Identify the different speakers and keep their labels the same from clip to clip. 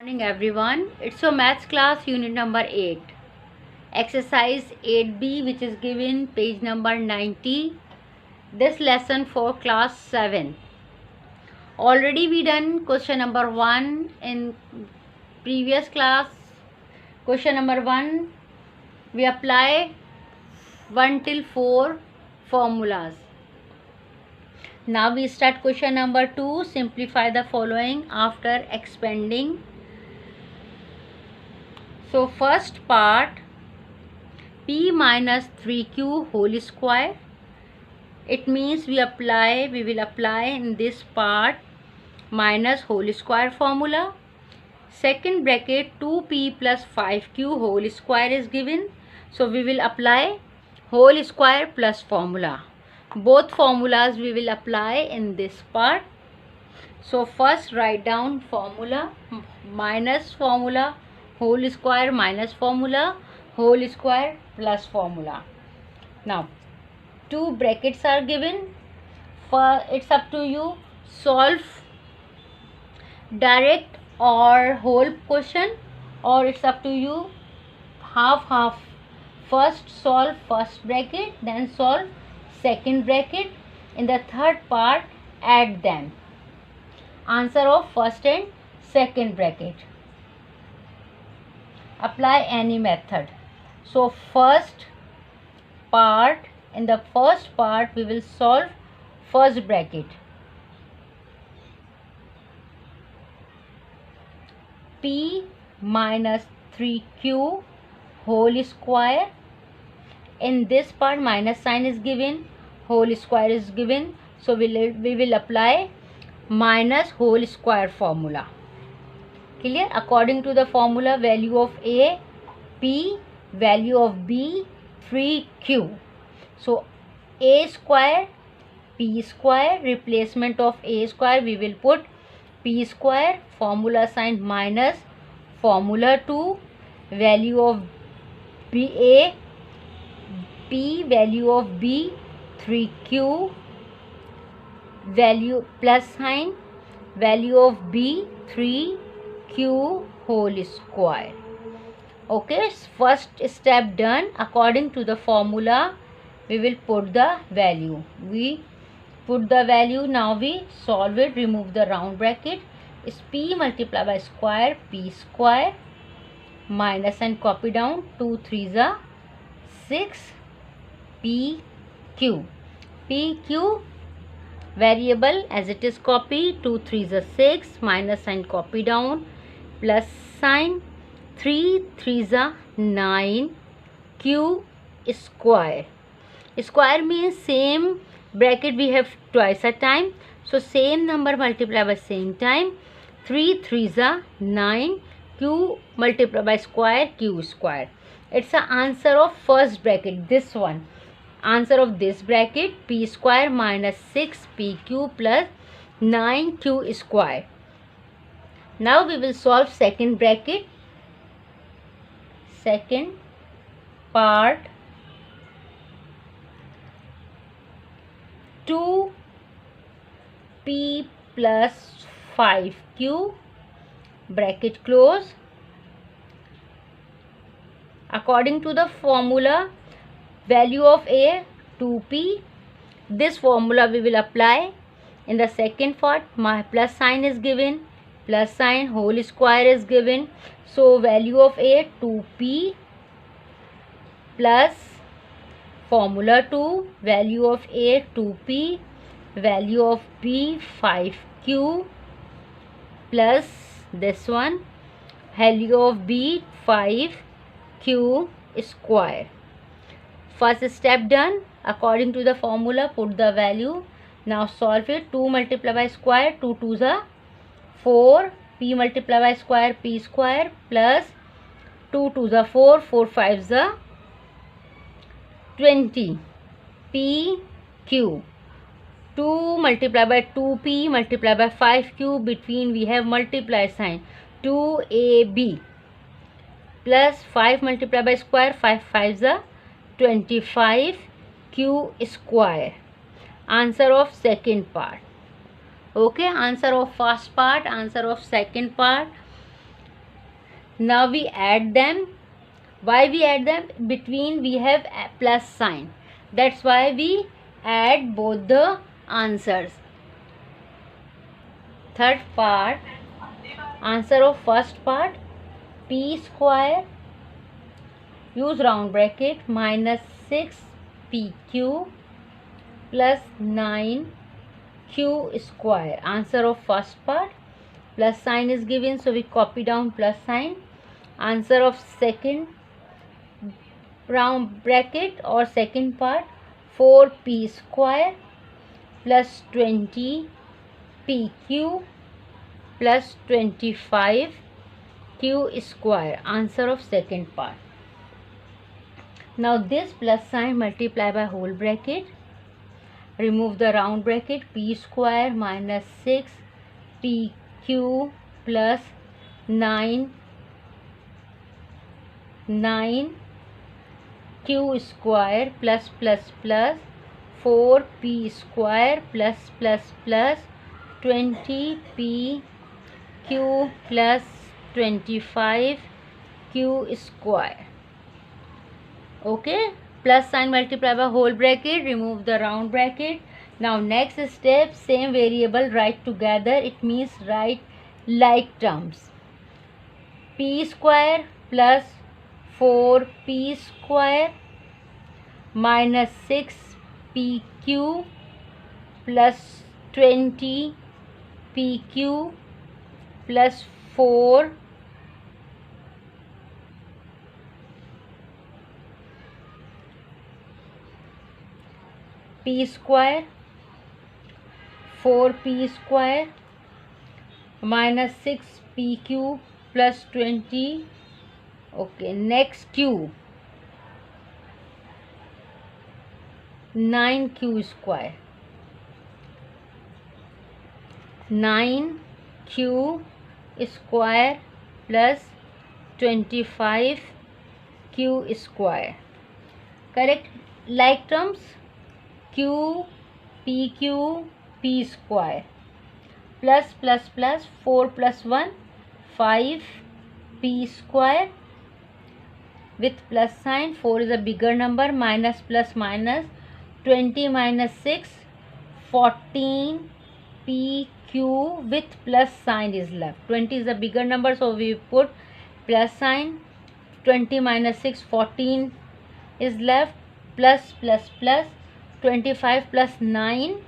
Speaker 1: Morning everyone, it's your maths class unit number 8, exercise 8b, which is given page number 90. This lesson for class 7. Already we done question number 1 in previous class. Question number 1, we apply 1 till 4 formulas. Now we start question number 2. Simplify the following after expanding. So first part, p minus 3q whole square. It means we will apply in this part minus whole square formula. Second bracket, 2p plus 5q whole square is given. So we will apply whole square plus formula. Both formulas we will apply in this part. So first write down formula, minus formula, whole square minus formula, whole square plus formula. Now two brackets are given. It's up to you, solve direct or whole question, or it's up to you, half. First solve first bracket, then solve second bracket. In the third part, add them. Answer of first and second bracket. Apply any method. So first part, in the first part we will solve first bracket. P minus 3q whole square. In this part minus sign is given, whole square is given, so we will apply minus whole square formula. Clear? According to the formula, value of a p, value of b 3q. So a square p square, replacement of a square we will put p square, formula sign minus formula 2, value of b a p, value of b 3q, value plus sign, value of b 3q whole square. Okay, first step done. According to the formula we will put the value. We put the value. Now we solve it. Remove the round bracket. Is p multiplied by square, p square, minus and copy down, 2 3s are 6, pq. Pq variable as it is copy, 2 3s are 6, minus sign copy down, plus sign, 3 3s are 9, q square. Square means same bracket we have twice a time, so same number multiply by same time. 3 3s are 9, q multiply by square, q square. It's the answer of first bracket, this one. Answer of this bracket, p square minus 6pq plus 9q square. Now we will solve second bracket. Second part, 2p plus 5q, bracket close. According to the formula, value of a 2p, this formula we will apply. In the second part, my plus sign is given, plus sign, whole square is given, so value of a 2p plus formula 2, value of a 2p, value of b 5q plus this one, value of b 5q square. First step done. According to the formula, put the value. Now solve it. 2 multiplied by square, 2 2s are 4, p multiplied by square, p square, plus 2 2s are 4, 4 5s are 20, pq. 2 multiplied by 2p multiplied by 5q, between we have multiply sign, 2ab, plus 5 multiplied by square, 5 5s are 25, q square. Answer of second part. Okay, answer of first part, answer of second part. Now we add them. Why we add them? Between we have a plus sign. That's why we add both the answers. Third part, answer of first part, p square, use round bracket, minus 6pq plus 9q square. Answer of first part, plus sign is given, so we copy down plus sign. Answer of second round bracket or second part, 4p square plus 20pq plus 25q square. Answer of second part. Now this plus sign multiply by whole bracket, remove the round bracket, p square minus 6pq plus 9q square plus 4p square plus 20pq plus 25q square. Okay, plus sign multiply by whole bracket, remove the round bracket. Now next step, same variable write together, it means write like terms. p square plus 4p square minus 6pq plus 20pq plus 4 p square, 4p square minus 6pq plus 20. Okay, next q, 9q square, 9q square plus 25q square. Correct? Like terms, q, pq, p square plus 4 plus 1, 5p square with plus sign, 4 is a bigger number, minus plus minus, 20 minus 6, 14pq with plus sign is left. 20 is a bigger number, so we put plus sign. 20 minus 6, 14 is left, plus 25 plus 9,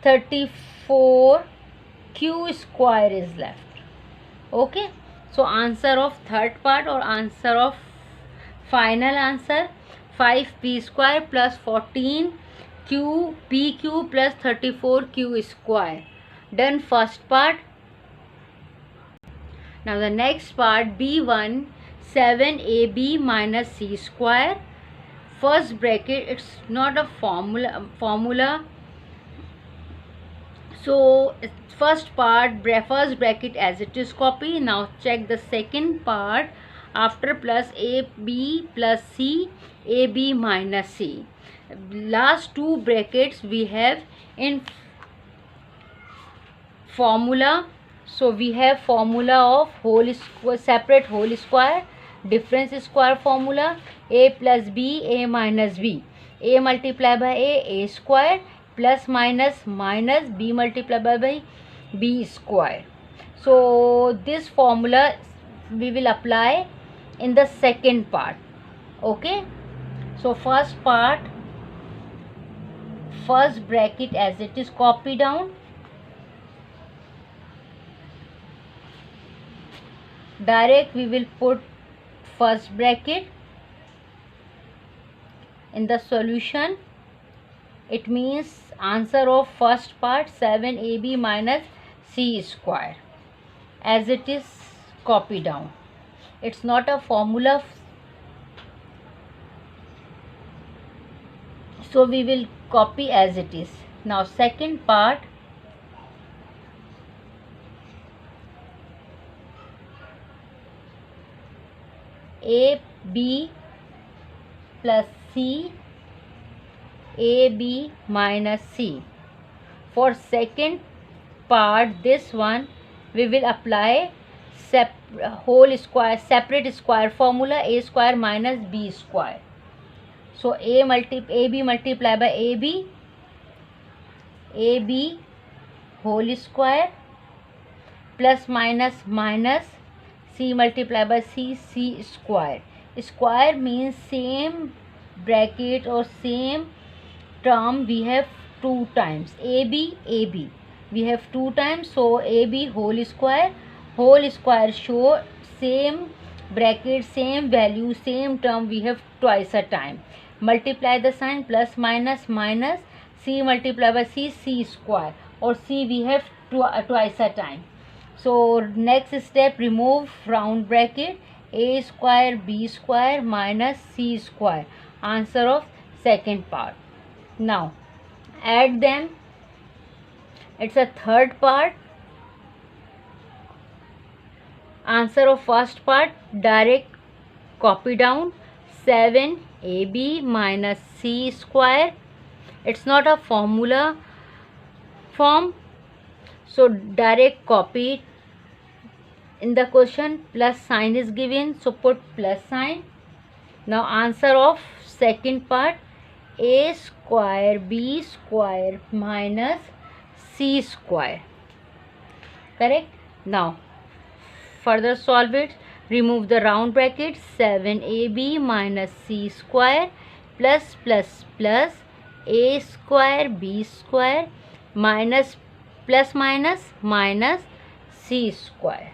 Speaker 1: 34q square is left. Okay, so answer of third part or answer of final answer, 5p square plus 14q pq plus 34q square. Done first part. Now the next part, b1 7ab minus c square. First bracket, it's not a formula. So first part, first bracket as it is copy. Now check the second part, after plus ab plus c, ab minus c. Last two brackets we have in formula. So we have formula of whole square, separate whole square, difference square formula, a plus b, a minus b, a multiplied by a square, plus minus minus, b multiplied by b square. So this formula we will apply in the second part. Okay, so first part, first bracket as it is copy down. Direct we will put first bracket in the solution. It means answer of first part, 7ab minus c square, as it is copy down. It's not a formula, so we will copy as it is. Now second part, a b plus c, a b minus c. For second part, this one we will apply whole square, separate square formula, a square minus b square. So ab multiplied by ab whole square plus minus c multiplied by c square. Square means same bracket or same term we have two times. ab we have two times, so ab whole square show same bracket, same value, same term we have twice a time. Multiply the sign, plus minus c multiplied by c square, or c we have twice a time. So next step, remove round bracket, a square b square minus c square. Answer of second part. Now add them. It's a third part. Answer of first part, direct copy down. 7ab minus c square. It's not a formula form, so direct copy it. In the question plus sign is given, so put plus sign. Now answer of second part, a square b square minus c square. Correct? Now further solve it. Remove the round bracket, 7ab minus c square plus a square b square minus minus c square.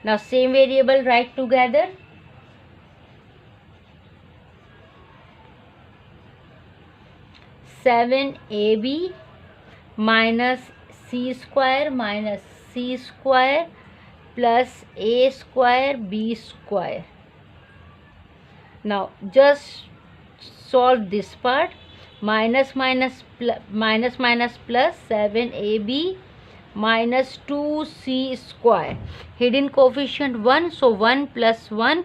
Speaker 1: Now same variable write together. Seven ab minus c square minus c square plus a square b square. Now just solve this part. Minus plus 7ab minus 2c square. Hidden coefficient 1, so 1 plus 1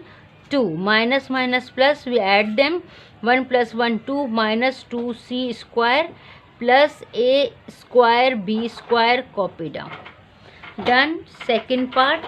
Speaker 1: 2. Minus plus, we add them. 1 plus 1 2 minus 2c square plus a square b square, copy down. Done. Second part.